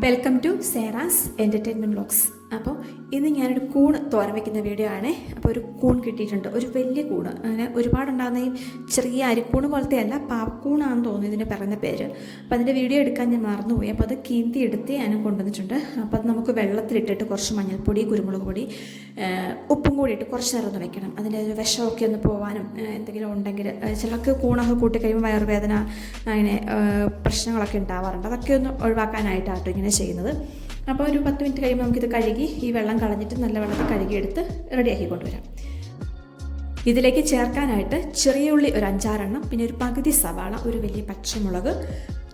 Welcome to Sera's entertainment vlogs. അപ്പോൾ ഇന്ന് ഞാനൊരു കൂൺ തോരൻ വയ്ക്കുന്ന വീഡിയോ ആണ്. അപ്പോൾ ഒരു കൂൺ കിട്ടിയിട്ടുണ്ട്, ഒരു വലിയ കൂണ്. അങ്ങനെ ഒരുപാടുണ്ടാകുന്ന ഈ ചെറിയ അരിക്കൂണ് പോലത്തെ അല്ല, പാവക്കൂണാണെന്ന് തോന്നുന്നു ഇതിൻ്റെ പറയുന്ന പേര്. അപ്പോൾ അതിൻ്റെ വീഡിയോ എടുക്കാൻ ഞാൻ മറന്നുപോയി. അപ്പോൾ അത് കീന്തി എടുത്ത് ഞാനും കൊണ്ടുവന്നിട്ടുണ്ട്. അപ്പോൾ അത് നമുക്ക് വെള്ളത്തിലിട്ടിട്ട് കുറച്ച് മഞ്ഞൾപ്പൊടി, കുരുമുളക് പൊടി, ഉപ്പും കൂടി ഇട്ട് കുറച്ച് നേരം ഒന്ന് വെക്കണം. അതിൻ്റെ ഒരു വിഷമൊക്കെ ഒന്ന് പോകാനും എന്തെങ്കിലും ഉണ്ടെങ്കിൽ, ചിലർക്ക് കൂണൊക്കെ കൂട്ടി കഴിയുമ്പോൾ വയറുവേദന അങ്ങനെ പ്രശ്നങ്ങളൊക്കെ ഉണ്ടാവാറുണ്ട്. അതൊക്കെ ഒന്ന് ഒഴിവാക്കാനായിട്ടാട്ടോ ഇങ്ങനെ ചെയ്യുന്നത്. അപ്പോൾ ഒരു 10 മിനിറ്റ് കഴിയുമ്പോൾ നമുക്കിത് കഴുകി ഈ വെള്ളം കളഞ്ഞിട്ട് നല്ല വെള്ളത്തിൽ കഴുകിയെടുത്ത് റെഡിയാക്കി കൊണ്ടുവരാം. ഇതിലേക്ക് ചേർക്കാനായിട്ട് ചെറിയ ഉള്ളി ഒരു 5-6 എണ്ണം, പിന്നെ ഒരു പകുതി സവാള, ഒരു വലിയ പച്ചമുളക്,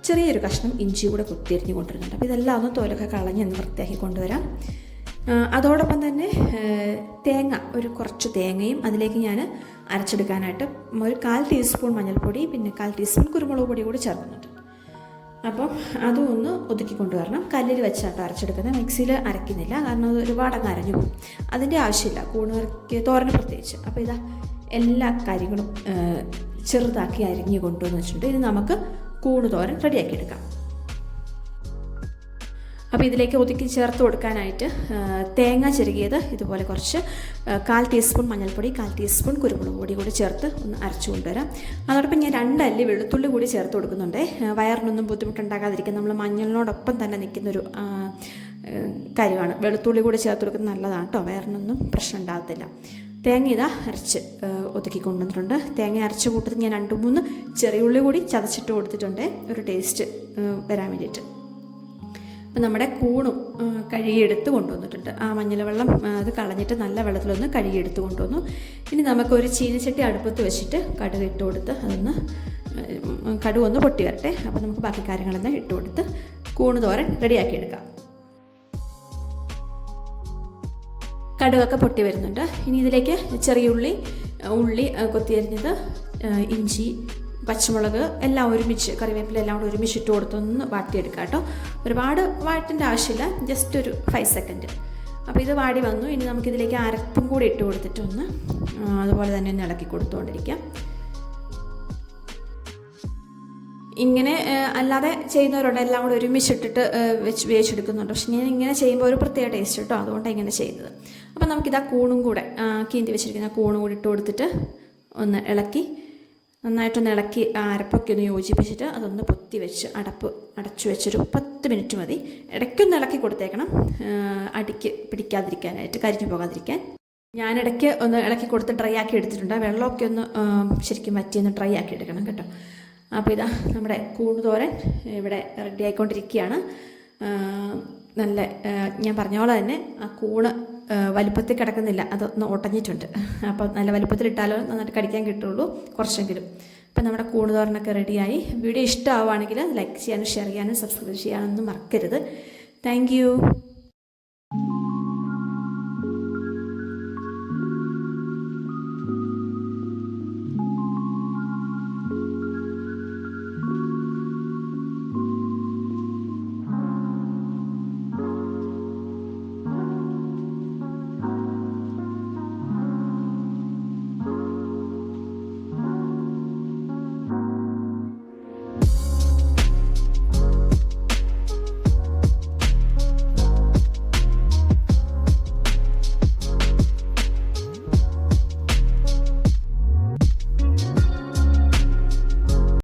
ചെറിയൊരു കഷ്ണം ഇഞ്ചി കൂടെ കുത്തിയരിഞ്ഞ് കൊണ്ടുവരുന്നുണ്ട്. അപ്പോൾ ഇതെല്ലാം ഒന്ന് തോലൊക്കെ കളഞ്ഞ് ഒന്ന് വൃത്തിയാക്കി കൊണ്ടുവരാം. അതോടൊപ്പം തന്നെ തേങ്ങ, ഒരു കുറച്ച് തേങ്ങയും അതിലേക്ക് ഞാൻ അരച്ചെടുക്കാനായിട്ട് ഒരു 1/4 ടീസ്പൂൺ മഞ്ഞൾപ്പൊടി, പിന്നെ 1/4 ടീസ്പൂൺ കുരുമുളക് പൊടി കൂടി ചേർക്കുന്നുണ്ട്. അപ്പം അതും ഒന്ന് ഒതുക്കി കൊണ്ടുവരണം. കല്ലിൽ വെച്ചാട്ടോ അരച്ചെടുക്കുന്നത്, മിക്സിയിൽ അരയ്ക്കുന്നില്ല, കാരണം അത് ഒരുപാടങ്ങ് അരഞ്ഞു പോകും. അതിൻ്റെ ആവശ്യമില്ല കൂണ് തോരന് പ്രത്യേകിച്ച്. അപ്പോൾ ഇതാ എല്ലാ കാര്യങ്ങളും ചെറുതാക്കി അരിഞ്ഞ് കൊണ്ടുവന്ന് വെച്ചിട്ടുണ്ട്. ഇനി നമുക്ക് കൂണ് തോരൻ റെഡിയാക്കി എടുക്കാം. അപ്പോൾ ഇതിലേക്ക് ഒതുക്കി ചേർത്ത് കൊടുക്കാനായിട്ട് തേങ്ങ ചിരകിയത് ഇതുപോലെ കുറച്ച് 1/4 ടീസ്പൂൺ മഞ്ഞൾപ്പൊടി, 1/4 ടീസ്പൂൺ കുരുമുളക് പൊടി കൂടി ചേർത്ത് ഒന്ന് അരച്ചു കൊണ്ടുവരാം. അതോടൊപ്പം ഞാൻ 2 അല്ലി വെളുത്തുള്ളി കൂടി ചേർത്ത് കൊടുക്കുന്നുണ്ട്. വയറിനൊന്നും ബുദ്ധിമുട്ടുണ്ടാകാതിരിക്കാൻ നമ്മൾ മഞ്ഞളിനോടൊപ്പം തന്നെ നിൽക്കുന്നൊരു കാര്യമാണ്. വെളുത്തുള്ളി കൂടി ചേർത്ത് കൊടുക്കുന്നത് നല്ലതാണ് കേട്ടോ, വയറിനൊന്നും പ്രശ്നം ഉണ്ടാകത്തില്ല. തേങ്ങ ഇതാ അരച്ച് ഒതുക്കി കൊണ്ടുവന്നിട്ടുണ്ട്. തേങ്ങ അരച്ച് കൂട്ടത്തിൽ ഞാൻ 2-3 ചെറിയുള്ളി കൂടി ചതച്ചിട്ട് കൊടുത്തിട്ടുണ്ട്, ഒരു ടേസ്റ്റ് വരാൻ വേണ്ടിയിട്ട്. അപ്പം നമ്മുടെ കൂണും കഴുകിയെടുത്ത് കൊണ്ടുവന്നിട്ടുണ്ട്. ആ മഞ്ഞൾ വെള്ളം അത് കളഞ്ഞിട്ട് നല്ല വെള്ളത്തിലൊന്ന് കഴുകിയെടുത്ത് കൊണ്ടുവന്നു. ഇനി നമുക്കൊരു ചീനച്ചട്ടി അടുപ്പത്ത് വെച്ചിട്ട് കടുക് ഇട്ട് കൊടുത്ത് അതൊന്ന് കടുക് ഒന്ന് പൊട്ടി വരട്ടെ. അപ്പോൾ നമുക്ക് ബാക്കി കാര്യങ്ങളെല്ലാം ഇട്ട് കൊടുത്ത് കൂണ് തോരൻ റെഡിയാക്കി എടുക്കാം. കടുകൊക്കെ പൊട്ടി വരുന്നുണ്ട്. ഇനി ഇതിലേക്ക് ചെറിയ ഉള്ളി കൊത്തിയരിഞ്ഞത്, ഇഞ്ചി, പച്ചമുളക് എല്ലാം ഒരുമിച്ച്, കറിവേപ്പില എല്ലാം കൂടെ ഒരുമിച്ച് ഇട്ട് കൊടുത്തൊന്ന് വാട്ടിയെടുക്കാം കേട്ടോ. ഒരുപാട് വാട്ടിൻ്റെ ആവശ്യമില്ല, ജസ്റ്റ് ഒരു 5 സെക്കൻഡ്. അപ്പോൾ ഇത് വാടി വന്നു. ഇനി നമുക്കിതിലേക്ക് അരപ്പും കൂടി ഇട്ട് കൊടുത്തിട്ടൊന്ന് അതുപോലെ തന്നെ ഒന്ന് ഇളക്കി കൊടുത്തുകൊണ്ടിരിക്കാം. ഇങ്ങനെ അല്ലാതെ ചെയ്യുന്നവരുണ്ട്, എല്ലാം കൂടെ ഒരുമിച്ചിട്ടിട്ട് വേവിച്ചെടുക്കുന്നുണ്ട്. പക്ഷെ ഞാൻ ഇങ്ങനെ ചെയ്യുമ്പോൾ ഒരു പ്രത്യേക ടേസ്റ്റ് കേട്ടോ, അതുകൊണ്ടാണ് ഇങ്ങനെ ചെയ്യുന്നത്. അപ്പോൾ നമുക്കിതാ കൂണും കൂടെ കീന്തി വെച്ചിരിക്കുന്ന കൂണും കൂടി ഇട്ട് കൊടുത്തിട്ട് ഒന്ന് നന്നായിട്ടൊന്ന് ഇളക്കി അരപ്പൊക്കെ ഒന്ന് യോജിപ്പിച്ചിട്ട് അതൊന്ന് പൊത്തി വെച്ച് അടച്ചു വെച്ചൊരു 10 മിനിറ്റ് മതി. ഇടയ്ക്കൊന്ന് ഇളക്കി കൊടുത്തേക്കണം, അടിക്ക് പിടിക്കാതിരിക്കാനായിട്ട്, കരിഞ്ഞു പോകാതിരിക്കാൻ. ഞാൻ ഇടയ്ക്ക് ഒന്ന് ഇളക്കി കൊടുത്ത് ഡ്രൈ ആക്കി എടുത്തിട്ടുണ്ട്. വെള്ളമൊക്കെ ഒന്ന് ശരിക്കും വറ്റിയൊന്ന് ഡ്രൈ ആക്കി എടുക്കണം കേട്ടോ. അപ്പോൾ ഇതാ നമ്മുടെ കൂണ് തോരൻ ഇവിടെ റെഡി ആയിക്കൊണ്ടിരിക്കുകയാണ്. നല്ല ഞാൻ പറഞ്ഞ പോലെ തന്നെ ആ കൂണ് വലുപ്പത്തിൽ കിടക്കുന്നില്ല, അതൊന്ന് ഒട്ടഞ്ഞിട്ടുണ്ട്. അപ്പോൾ നല്ല വലുപ്പത്തിലിട്ടാലോ നന്നായിട്ട് കടിക്കാൻ കിട്ടുള്ളൂ കുറച്ചെങ്കിലും. അപ്പോൾ നമ്മുടെ കൂണ് തോരനൊക്കെ റെഡിയായി. വീഡിയോ ഇഷ്ടമാവുകയാണെങ്കിൽ ലൈക്ക് ചെയ്യാനും ഷെയർ ചെയ്യാനും സബ്സ്ക്രൈബ് ചെയ്യാനൊന്നും മറക്കരുത്. Thank you.